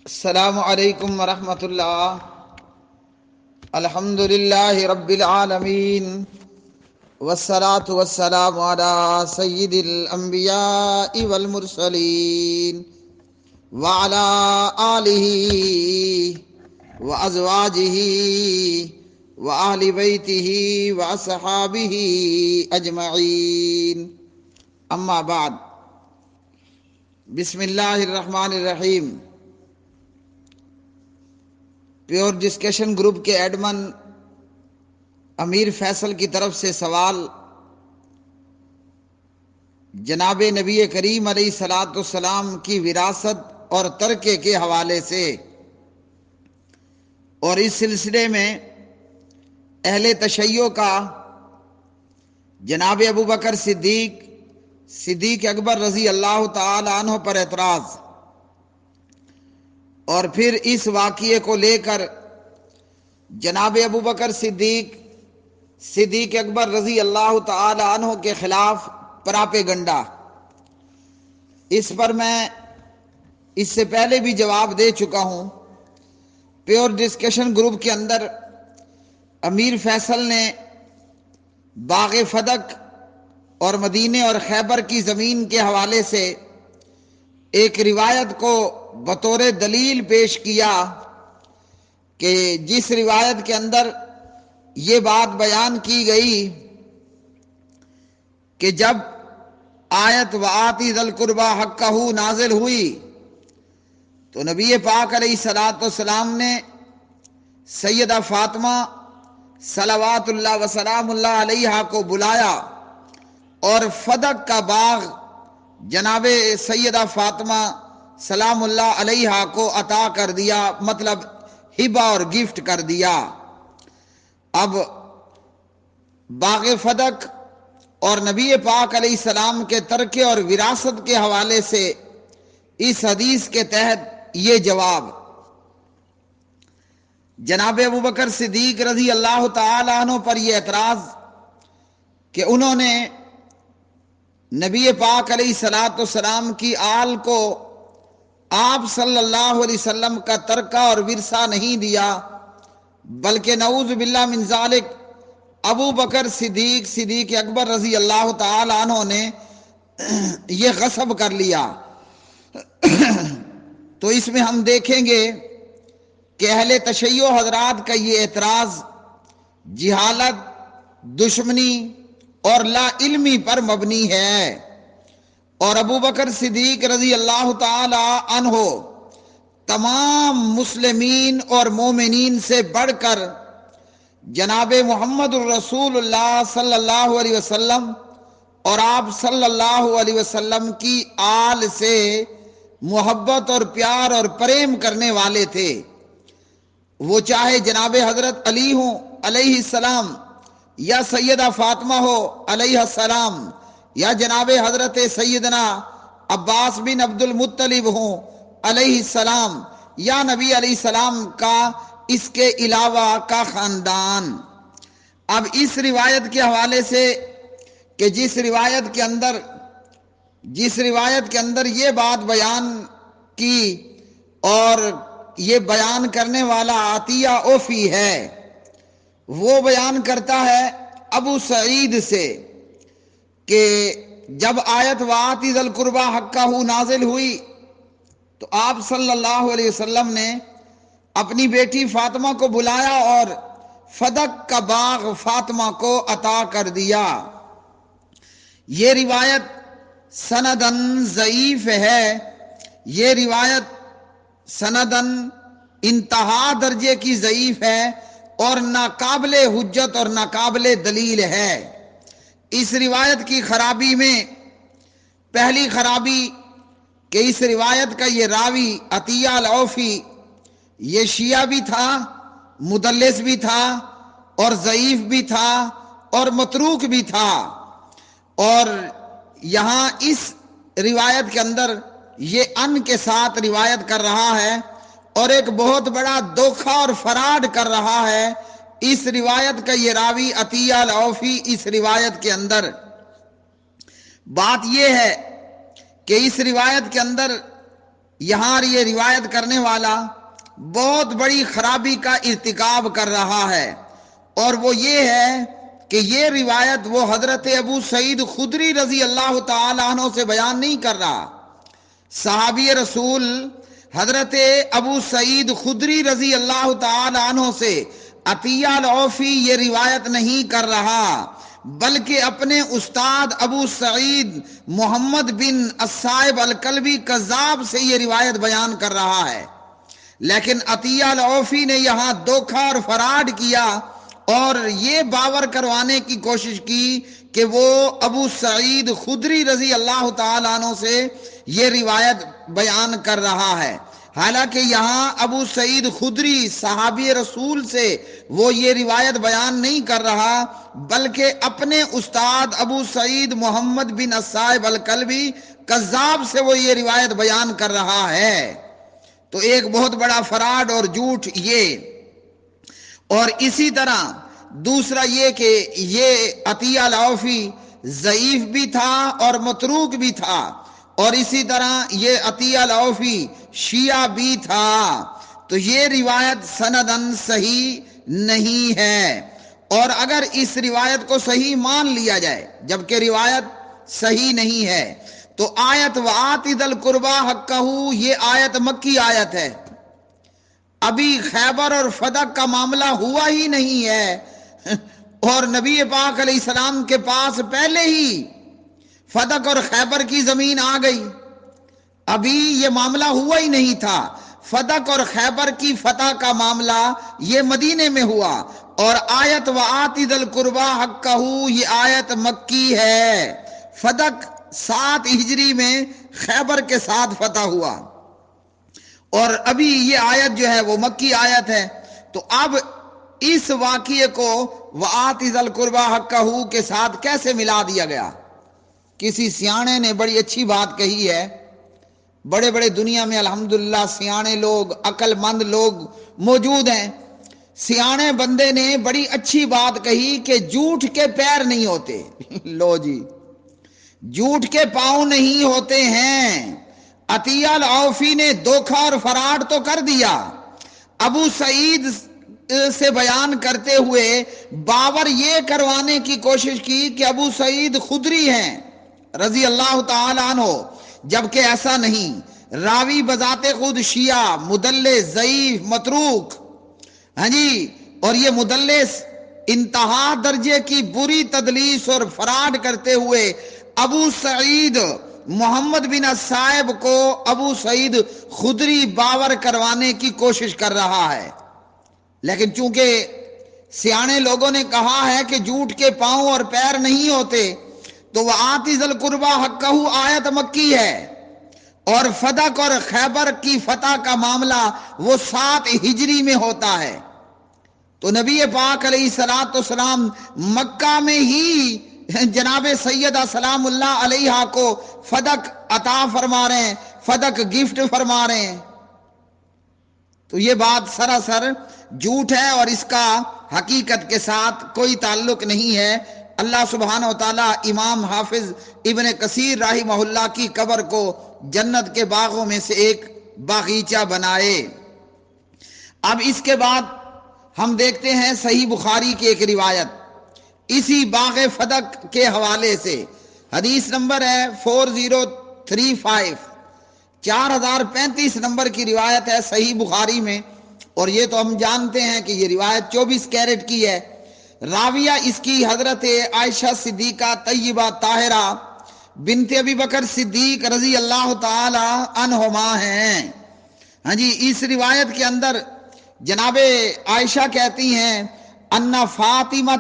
السلام علیکم ورحمۃ اللہ۔ الحمد للہ رب العالمین، والصلاة والسلام علی سید الانبیاء والمرسلین، وعلی آلہ وازواجہ وآل بیتہ واصحابہ اجمعین، اما بعد۔ بسم اللہ الرحمن الرحیم۔ پیور ڈسکشن گروپ کے ایڈمن امیر فیصل کی طرف سے سوال جناب نبی کریم علیہ الصلاۃ والسلام کی وراثت اور ترکے کے حوالے سے، اور اس سلسلے میں اہل تشیع کا جناب ابو بکر صدیق اکبر رضی اللہ تعالی عنہ پر اعتراض، اور پھر اس واقعے کو لے کر جناب ابو بکر صدیق اکبر رضی اللہ تعالی عنہ کے خلاف پراپیگنڈا۔ اس پر میں اس سے پہلے بھی جواب دے چکا ہوں۔ پیور ڈسکشن گروپ کے اندر امیر فیصل نے باغ فدق اور مدینے اور خیبر کی زمین کے حوالے سے ایک روایت کو بطور دلیل پیش کیا کہ جس روایت کے اندر یہ بات بیان کی گئی کہ جب آیت وآتی ذی القربی حقہ نازل ہوئی تو نبی پاک علیہ الصلاۃ والسلام نے سیدہ فاطمہ صلوات اللہ وسلام اللہ علیہا کو بلایا اور فدق کا باغ جناب سیدہ فاطمہ سلام اللہ علیہا کو عطا کر دیا، مطلب ہبہ اور گفٹ کر دیا۔ اب باغ فدق اور نبی پاک علیہ السلام کے ترکے اور وراثت کے حوالے سے اس حدیث کے تحت یہ جواب، جناب ابو بکر صدیق رضی اللہ تعالی عنہ پر یہ اعتراض کہ انہوں نے نبی پاک علیہ الصلاۃ والسلام کی آل کو آپ صلی اللہ علیہ وسلم کا ترکہ اور ورثہ نہیں دیا، بلکہ نعوذ باللہ من ذالک ابو بکر صدیق اکبر رضی اللہ تعالی عنہ نے یہ غصب کر لیا۔ تو اس میں ہم دیکھیں گے کہ اہل تشیع حضرات کا یہ اعتراض جہالت، دشمنی اور لا علمی پر مبنی ہے، اور ابو بکر صدیق رضی اللہ تعالی عنہ تمام مسلمین اور مومنین سے بڑھ کر جناب محمد الرسول اللہ صلی اللہ علیہ وسلم اور آپ صلی اللہ علیہ وسلم کی آل سے محبت اور پیار اور پریم کرنے والے تھے۔ وہ چاہے جناب حضرت علی ہوں علیہ السلام، یا سیدہ فاطمہ ہو علیہ السلام، یا جناب حضرت سیدنا عباس بن عبد المطلب ہوں علیہ السلام، یا نبی علیہ السلام کا اس کے علاوہ کا خاندان۔ اب اس روایت کے حوالے سے کہ جس روایت کے اندر یہ بات بیان کی اور یہ بیان کرنے والا عطیہ اوفی ہے، وہ بیان کرتا ہے ابو سعید سے کہ جب آیت وآتی ذی القربی حقہ نازل ہوئی تو آپ صلی اللہ علیہ وسلم نے اپنی بیٹی فاطمہ کو بلایا اور فدق کا باغ فاطمہ کو عطا کر دیا۔ یہ روایت سندن ضعیف ہے، یہ روایت سندن انتہا درجے کی ضعیف ہے اور ناقابل حجت اور ناقابل دلیل ہے۔ اس روایت کی خرابی میں پہلی خرابی کہ اس روایت کا یہ راوی عطیہ العوفی یہ شیعہ بھی تھا، مدلس بھی تھا، اور ضعیف بھی تھا، اور متروک بھی تھا، اور یہاں اس روایت کے اندر یہ ان کے ساتھ روایت کر رہا ہے اور ایک بہت بڑا دھوکہ اور فراڈ کر رہا ہے۔ اس روایت کا یہ راوی عطیہ العوفی اس روایت کے اندر بات یہ ہے کہ اس روایت کے اندر یہاں یہ روایت کرنے والا بہت بڑی خرابی کا ارتکاب کر رہا ہے، اور وہ یہ ہے کہ یہ روایت وہ حضرت ابو سعید خدری رضی اللہ تعالیٰ عنہ سے بیان نہیں کر رہا۔ صحابی رسول حضرت ابو سعید خدری رضی اللہ تعالیٰ عنہ سے عطیہ العوفی یہ روایت نہیں کر رہا، بلکہ اپنے استاد ابو سعید محمد بن الصائب الکلبی کذاب سے یہ روایت بیان کر رہا ہے۔ لیکن عطیہ العوفی نے یہاں دھوکہ اور فراڈ کیا اور یہ باور کروانے کی کوشش کی کہ وہ ابو سعید خدری رضی اللہ تعالیٰ عنہ سے یہ روایت بیان کر رہا ہے، حالانکہ یہاں ابو سعید خدری صحابی رسول سے وہ یہ روایت بیان نہیں کر رہا، بلکہ اپنے استاد ابو سعید محمد بن الصائب الکلبی کذاب سے وہ یہ روایت بیان کر رہا ہے۔ تو ایک بہت بڑا فراڈ اور جھوٹ یہ، اور اسی طرح دوسرا یہ کہ یہ عطیہ العوفی ضعیف بھی تھا اور متروک بھی تھا، اور اسی طرح یہ عطیہ العوفی شیعہ بھی تھا، تو یہ روایت سندن صحیح نہیں ہے۔ اور اگر اس روایت کو صحیح مان لیا جائے جبکہ روایت صحیح نہیں ہے تو آیت وَآتِ ذِی الْقُرْبَىٰ حَقَّهُ یہ آیت مکی آیت ہے، ابھی خیبر اور فتح کا معاملہ ہوا ہی نہیں ہے، اور نبی پاک علیہ السلام کے پاس پہلے ہی فتح اور خیبر کی زمین آ گئی، ابھی یہ معاملہ ہوا ہی نہیں تھا۔ فتح اور خیبر کی فتح کا معاملہ یہ مدینے میں ہوا، اور آیت وَآتِ ذِی الْقُرْبَىٰ حَقَّهُ یہ آیت مکی ہے۔ فتح 7 ہجری میں خیبر کے ساتھ فتح ہوا، اور ابھی یہ آیت جو ہے وہ مکی آیت ہے۔ تو اب اس واقعے کو وَآتِ ذِی الْقُرْبَىٰ حَقَّهُ کے ساتھ کیسے ملا دیا گیا؟ کسی سیانے نے بڑی اچھی بات کہی ہے، بڑے بڑے دنیا میں الحمدللہ سیانے لوگ، عقل مند لوگ موجود ہیں، سیانے بندے نے بڑی اچھی بات کہی کہ جھوٹ کے پیر نہیں ہوتے۔ لو جی، جھوٹ کے پاؤں نہیں ہوتے ہیں۔ عطیہ العوفی نے دھوکہ اور فراڈ تو کر دیا، ابو سعید سے بیان کرتے ہوئے باور یہ کروانے کی کوشش کی کہ ابو سعید خدری ہیں رضی اللہ تعالیٰ عنہ، جبکہ ایسا نہیں، راوی بذات خود شیعہ، مدلس، ضعیف، متروک، ہاں جی، اور یہ مدلس انتہا درجے کی بری تدلیس اور فراڈ کرتے ہوئے ابو سعید محمد بن الصائب کو ابو سعید خدری باور کروانے کی کوشش کر رہا ہے۔ لیکن چونکہ سیانے لوگوں نے کہا ہے کہ جھوٹ کے پاؤں اور پیر نہیں ہوتے، تو وَآتِ ذِی الْقُرْبَىٰ حَقَّهُ آیت مکی ہے، اور فتح اور خیبر کی فتح کا معاملہ وہ 7 ہجری میں ہوتا ہے۔ تو نبی پاک علیہ الصلوۃ والسلام مکہ میں ہی جناب سیدہ سلام اللہ علیہا کو فتح عطا فرما رہے ہیں، فتح گفٹ فرما رہے ہیں۔ تو یہ بات سراسر جھوٹ ہے اور اس کا حقیقت کے ساتھ کوئی تعلق نہیں ہے۔ اللہ سبحانہ و تعالیٰ امام حافظ ابن کثیر رحمہ اللہ کی قبر کو جنت کے باغوں میں سے ایک باغیچہ بنائے۔ اب اس کے بعد ہم دیکھتے ہیں صحیح بخاری کی ایک روایت اسی باغ فتح کے حوالے سے، حدیث نمبر ہے 4035، 4035 نمبر کی روایت ہے صحیح بخاری میں، اور یہ تو ہم جانتے ہیں کہ یہ روایت 24 کیرٹ کی ہے۔ راویہ اس کی حضرت عائشہ صدیقہ طیبہ طاہرہ بنت ابی بکر صدیق رضی اللہ تعالی عنہما ہیں۔ ہاں جی، اس روایت کے اندر جناب عائشہ کہتی ہیں ان فاطمہ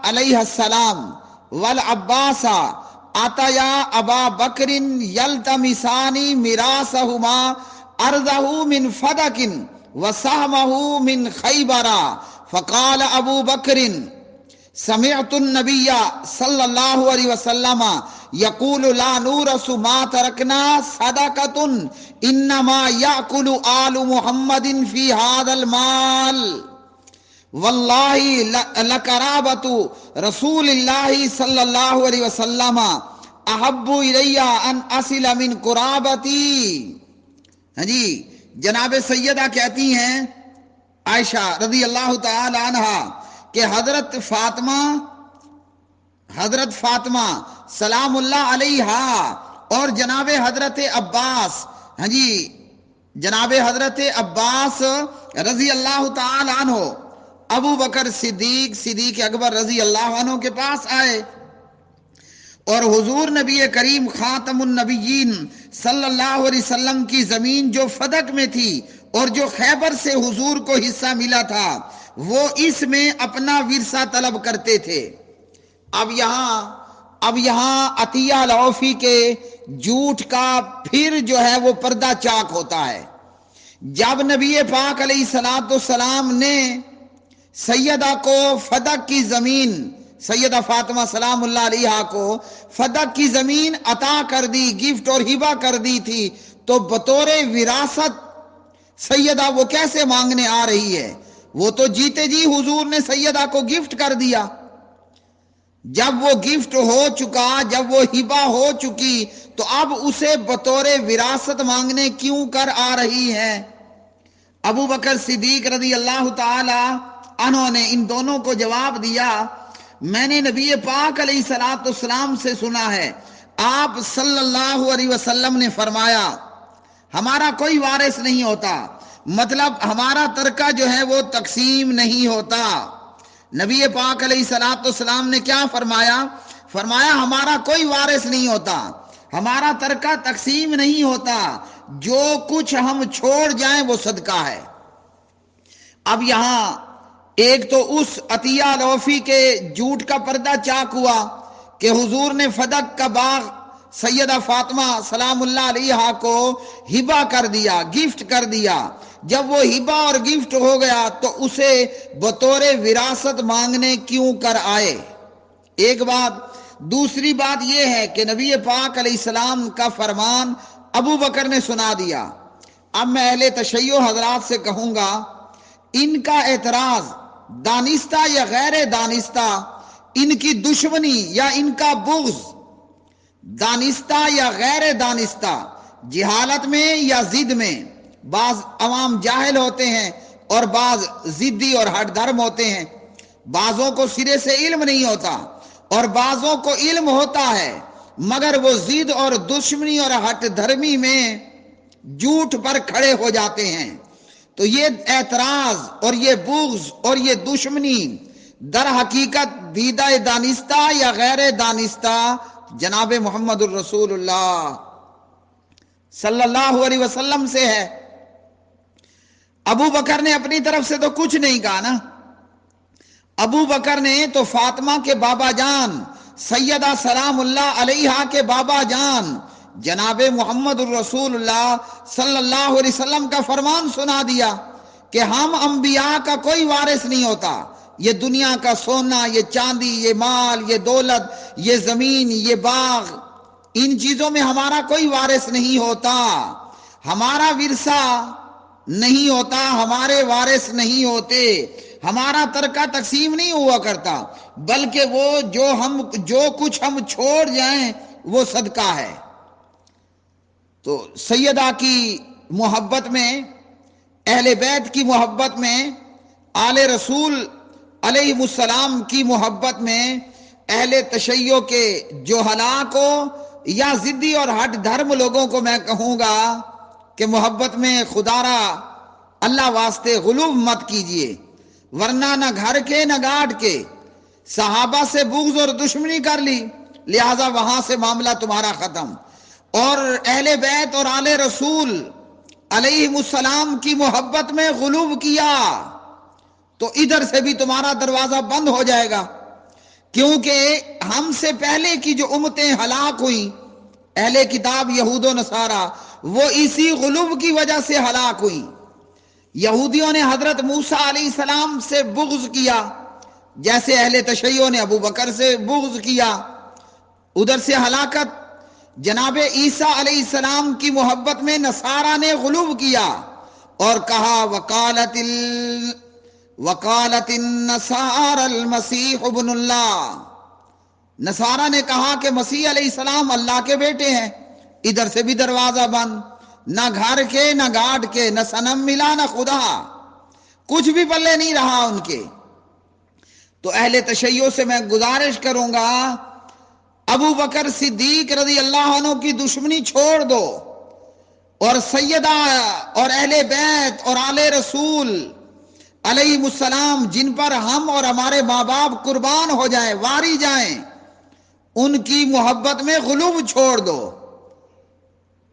علیہ السلام والعباس آتیا ابا بکر یلتمسان میراثہما ارضہ من فدق وسہمہ من خیبر، فقال ابو بکر سمعت النبی صلی اللہ علیہ وسلم یقول لا نورث ما ترکنا صدقۃ انما یاکل آل محمد فی ھذا المال واللہ لقرابۃ رسول اللہ صلی اللہ علیہ وسلم احب الی ان اصل من قرابتی۔ ہاں جی، جناب سیدہ کہتی ہیں عائشہ رضی اللہ تعالی عنہا کہ حضرت فاطمہ سلام اللہ علیہا اور جناب حضرت عباس، ہاں جی، جناب حضرت عباس رضی اللہ تعالی عنہ ابو بکر صدیق اکبر رضی اللہ عنہ کے پاس آئے اور حضور نبی کریم خاتم النبیین صلی اللہ علیہ وسلم کی زمین جو فدق میں تھی اور جو خیبر سے حضور کو حصہ ملا تھا وہ اس میں اپنا ورثہ طلب کرتے تھے۔ اب یہاں عطیہ العوفی کے جھوٹ کا پھر جو ہے وہ پردہ چاک ہوتا ہے۔ جب نبی پاک علیہ الصلوۃ والسلام نے سیدہ کو فدق کی زمین، سیدہ فاطمہ سلام اللہ علیہا کو فدق کی زمین عطا کر دی، گفٹ اور ہبہ کر دی تھی، تو بطور وراثت سیدہ وہ کیسے مانگنے آ رہی ہے؟ وہ تو جیتے جی حضور نے سیدہ کو گفٹ کر دیا۔ جب وہ گفٹ ہو چکا، جب وہ ہبہ ہو چکی، تو اب اسے بطور وراثت مانگنے کیوں کر آ رہی ہے؟ ابو بکر صدیق رضی اللہ تعالی عنہ نے ان دونوں کو جواب دیا، میں نے نبی پاک علیہ الصلوۃ والسلام سے سنا ہے، آپ صلی اللہ علیہ وسلم نے فرمایا ہمارا کوئی وارث نہیں ہوتا، مطلب ہمارا ترکہ جو ہے وہ تقسیم نہیں ہوتا۔ نبی پاک علیہ الصلوۃ والسلام نے کیا فرمایا؟ فرمایا ہمارا کوئی وارث نہیں ہوتا، ہمارا ترکہ تقسیم نہیں ہوتا، جو کچھ ہم چھوڑ جائیں وہ صدقہ ہے۔ اب یہاں ایک تو اس عطیہ العوفی کے جھوٹ کا پردہ چاک ہوا کہ حضور نے فدق کا باغ سیدہ فاطمہ سلام اللہ علیہا کو ہبہ کر دیا، گفٹ کر دیا۔ جب وہ ہبہ اور گفٹ ہو گیا تو اسے بطور وراثت مانگنے کیوں کر آئے؟ ایک بات۔ دوسری بات یہ ہے کہ نبی پاک علیہ السلام کا فرمان ابو بکر نے سنا دیا۔ اب میں اہل تشیع حضرات سے کہوں گا، ان کا اعتراض دانستہ یا غیر دانستہ، ان کی دشمنی یا ان کا بغض دانستہ یا غیر دانستہ، جہالت میں یا ضد میں، بعض عوام جاہل ہوتے ہیں اور بعض ضدی اور ہٹ دھرم ہوتے ہیں، بعضوں کو سرے سے علم نہیں ہوتا اور بعضوں کو علم ہوتا ہے مگر وہ ضد اور دشمنی اور ہٹ دھرمی میں جھوٹ پر کھڑے ہو جاتے ہیں۔ تو یہ اعتراض اور یہ بغض اور یہ دشمنی در حقیقت دیدہ دانستہ یا غیر دانستہ جناب محمد الرسول اللہ صلی اللہ علیہ وسلم سے ہے۔ ابو بکر نے اپنی طرف سے تو کچھ نہیں کہا نا، ابو بکر نے تو فاطمہ کے بابا جان سیدہ سلام اللہ علیہا کے بابا جان جناب محمد الرسول اللہ صلی اللہ علیہ وسلم کا فرمان سنا دیا کہ ہم انبیاء کا کوئی وارث نہیں ہوتا، یہ دنیا کا سونا، یہ چاندی، یہ مال، یہ دولت، یہ زمین، یہ باغ، ان چیزوں میں ہمارا کوئی وارث نہیں ہوتا، ہمارا ورثہ نہیں ہوتا، ہمارے وارث نہیں ہوتے، ہمارا ترکہ تقسیم نہیں ہوا کرتا، بلکہ وہ جو کچھ ہم چھوڑ جائیں وہ صدقہ ہے۔ تو سیدہ کی محبت میں، اہل بیت کی محبت میں، آل رسول علیہ السلام کی محبت میں، اہل تشیع کے جہلاء کو یا ضدی اور ہٹ دھرم لوگوں کو میں کہوں گا کہ محبت میں خدا را اللہ واسطے غلو مت کیجئے، ورنہ نہ گھر کے نہ گاٹ کے صحابہ سے بغض اور دشمنی کر لی، لہذا وہاں سے معاملہ تمہارا ختم، اور اہل بیت اور آل رسول علیہ السلام کی محبت میں غلو کیا تو ادھر سے بھی تمہارا دروازہ بند ہو جائے گا، کیونکہ ہم سے پہلے کی جو امتیں ہلاک ہوئیں، اہل کتاب یہود و نصارہ، وہ اسی غلو کی وجہ سے ہلاک ہوئیں۔ یہودیوں نے حضرت موسیٰ علیہ السلام سے بغض کیا، جیسے اہل تشیع نے ابو بکر سے بغض کیا، ادھر سے ہلاکت۔ جناب عیسیٰ علیہ السلام کی محبت میں نصارہ نے غلو کیا اور کہا وقالت النصارى المسیح ابن اللہ، نصارہ نے کہا کہ مسیح علیہ السلام اللہ کے بیٹے ہیں، ادھر سے بھی دروازہ بند۔ نہ گھر کے نہ گاٹ کے، نہ صنم ملا نہ خدا، کچھ بھی پلے نہیں رہا ان کے۔ تو اہل تشیع سے میں گزارش کروں گا، ابو بکر صدیق رضی اللہ عنہ کی دشمنی چھوڑ دو، اور سیدہ اور اہل بیت اور آل رسول علیہ السلام جن پر ہم اور ہمارے ماں باپ قربان ہو جائیں، واری جائیں، ان کی محبت میں غلو چھوڑ دو۔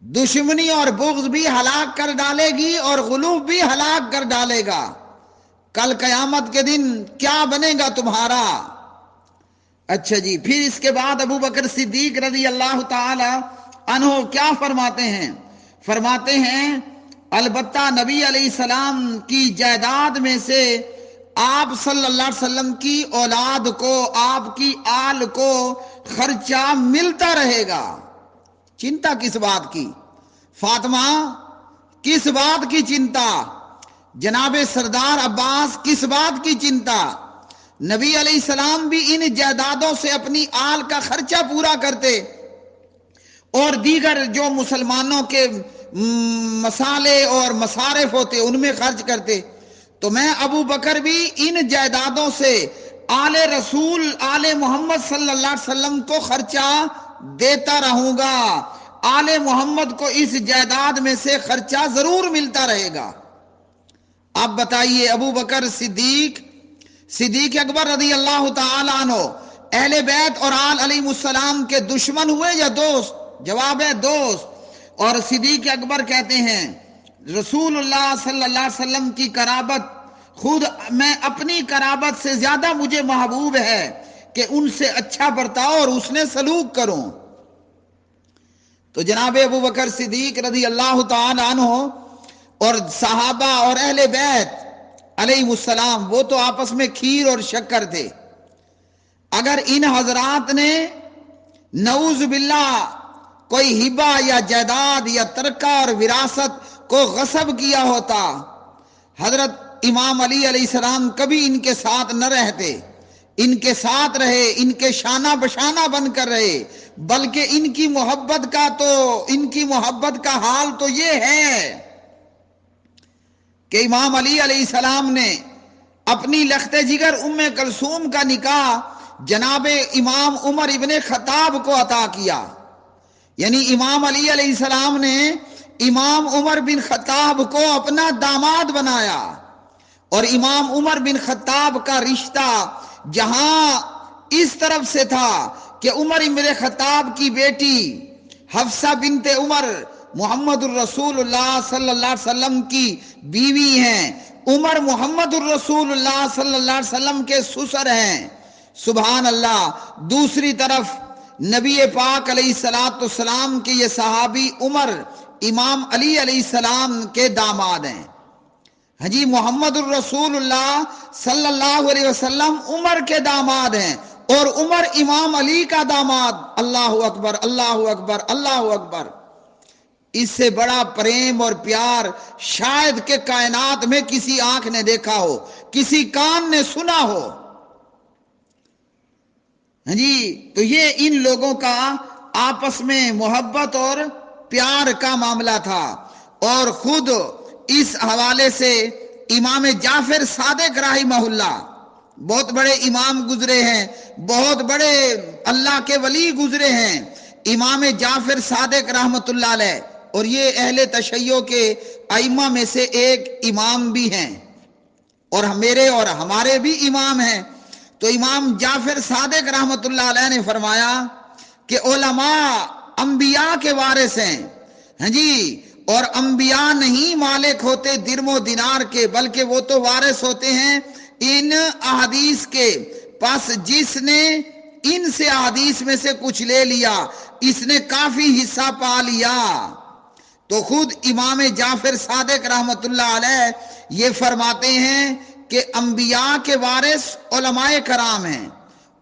دشمنی اور بغض بھی ہلاک کر ڈالے گی اور غلو بھی ہلاک کر ڈالے گا۔ کل قیامت کے دن کیا بنے گا تمہارا؟ اچھا جی، پھر اس کے بعد ابو بکر صدیق رضی اللہ تعالی عنہ کیا فرماتے ہیں؟ فرماتے ہیں البتہ نبی علیہ السلام کی جائیداد میں سے آپ صلی اللہ علیہ وسلم کی اولاد کو، آپ کی آل کو خرچہ ملتا رہے گا۔ چنتا کس بات کی؟ فاطمہ کس بات کی چنتا؟ جناب سردار عباس کس بات کی چنتا؟ نبی علیہ السلام بھی ان جائیدادوں سے اپنی آل کا خرچہ پورا کرتے اور دیگر جو مسلمانوں کے مسالے اور مصارف ہوتے ان میں خرچ کرتے۔ تو میں ابو بکر بھی ان جائیدادوں سے آل رسول آل محمد صلی اللہ علیہ وسلم کو خرچہ دیتا رہوں گا۔ آل محمد کو اس جائیداد میں سے خرچہ ضرور ملتا رہے گا۔ اب بتائیے، ابو بکر صدیق اکبر رضی اللہ تعالی عنہ اہل بیت اور آل علیہ السلام کے دشمن ہوئے یا دوست؟ جواب ہے دوست۔ اور صدیق اکبر کہتے ہیں رسول اللہ صلی اللہ علیہ وسلم کی قرابت خود میں اپنی قرابت سے زیادہ مجھے محبوب ہے کہ ان سے اچھا برتاؤ اور اس نے سلوک کروں۔ تو جناب ابو بکر صدیق رضی اللہ تعالی عنہ اور صحابہ اور اہل بیت علیہ السلام وہ تو آپس میں کھیر اور شکر تھے۔ اگر ان حضرات نے نعوذ باللہ کوئی ہبہ یا جائیداد یا ترکہ اور وراثت کو غصب کیا ہوتا، حضرت امام علی علیہ السلام کبھی ان کے ساتھ نہ رہتے، ان کے ساتھ رہے، ان کے شانہ بشانہ بن کر رہے، بلکہ ان کی محبت کا حال تو یہ ہے کہ امام علی علیہ السلام نے اپنی لخت جگر ام کلثوم کا نکاح جناب امام عمر ابن خطاب کو عطا کیا۔ یعنی امام علی علیہ السلام نے امام عمر بن خطاب کو اپنا داماد بنایا، اور امام عمر بن خطاب کا رشتہ جہاں اس طرف سے تھا کہ عمر ابن خطاب کی بیٹی حفصہ بنت عمر محمد الرسول اللہ صلی اللہ علیہ وسلم کی بیوی ہیں، عمر محمد الرسول اللہ صلی اللہ علیہ وسلم کے سسر ہیں، سبحان اللہ۔ دوسری طرف نبی پاک علیہ السلام کے یہ صحابی عمر امام علی علیہ السلام کے داماد ہیں۔ ہاں جی، محمد الرسول اللہ صلی اللہ علیہ وسلم عمر کے داماد ہیں اور عمر امام علی کا داماد۔ اللہ اکبر، اللہ اکبر، اللہ اکبر۔ اس سے بڑا پریم اور پیار شاید کہ کائنات میں کسی آنکھ نے دیکھا ہو، کسی کان نے سنا ہو۔ ہاں جی، تو یہ ان لوگوں کا آپس میں محبت اور پیار کا معاملہ تھا۔ اور خود اس حوالے سے امام جعفر صادق رحمہ اللہ بہت بڑے امام گزرے ہیں، بہت بڑے اللہ کے ولی گزرے ہیں، امام جعفر صادق رحمۃ اللہ علیہ، اور یہ اہل تشیع کے ائمہ میں سے ایک امام بھی ہیں، اور میرے اور ہمارے بھی امام ہیں۔ تو امام جعفر صادق رحمۃ اللہ علیہ نے فرمایا کہ علماء انبیاء کے وارث ہیں، ہاں جی، اور انبیاء نہیں مالک ہوتے درم و دینار کے، بلکہ وہ تو وارث ہوتے ہیں ان احادیث کے۔ پس جس نے ان سے احادیث میں سے کچھ لے لیا، اس نے کافی حصہ پا لیا۔ تو خود امام جعفر صادق رحمۃ اللہ علیہ یہ فرماتے ہیں کہ انبیاء کے وارث علماء کرام ہیں،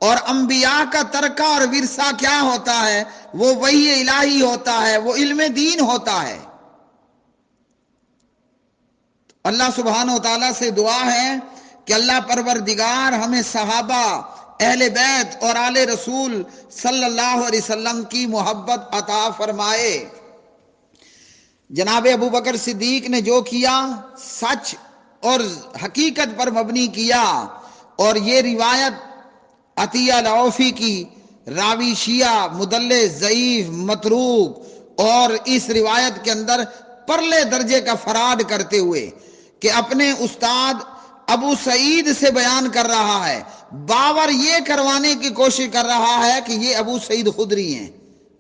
اور انبیاء کا ترکہ اور ورثہ کیا ہوتا ہے؟ وہ وحی الہی ہوتا ہے، وہ علم دین ہوتا ہے۔ اللہ سبحانہ و تعالیٰ سے دعا ہے کہ اللہ پروردگار ہمیں صحابہ، اہل بیت اور آل رسول صلی اللہ علیہ وسلم کی محبت عطا فرمائے۔ جناب ابو بکر صدیق نے جو کیا سچ اور حقیقت پر مبنی کیا، اور یہ روایت عطیہ العوفی کی راوی شیعہ مدلس ضعیف متروک اور اس روایت کے اندر پرلے درجے کا فراڈ کرتے ہوئے کہ اپنے استاد ابو سعید سے بیان کر رہا ہے، باور یہ کروانے کی کوشش کر رہا ہے کہ یہ ابو سعید خدری ہیں،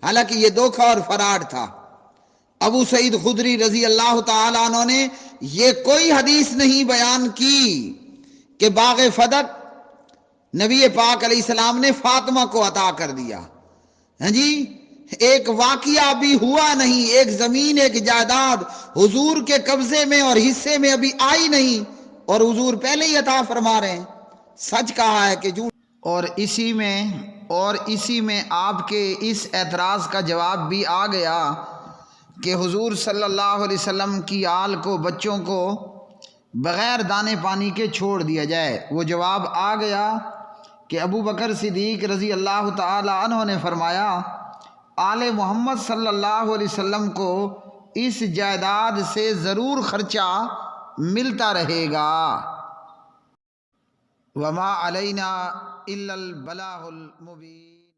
حالانکہ یہ دھوکہ اور فراڈ تھا۔ ابو سعید خدری رضی اللہ تعالیٰ عنہ نے یہ کوئی حدیث نہیں بیان کی کہ باغ فدق نبی پاک علیہ السلام نے فاطمہ کو عطا کر دیا۔ ہاں جی، ایک واقعہ بھی ہوا نہیں، ایک زمین ایک جائیداد حضور کے قبضے میں اور حصے میں ابھی آئی نہیں، اور حضور پہلے ہی عطا فرما رہے ہیں۔ سچ کہا ہے کہ جھوٹ؟ اور اسی میں آپ کے اس اعتراض کا جواب بھی آ گیا کہ حضور صلی اللہ علیہ وسلم کی آل کو، بچوں کو بغیر دانے پانی کے چھوڑ دیا جائے۔ وہ جواب آ گیا کہ ابو بکر صدیق رضی اللہ تعالی عنہ نے فرمایا آل محمد صلی اللہ علیہ وسلم کو اس جائیداد سے ضرور خرچہ ملتا رہے گا۔ وما علینا الا البلاغ المبین۔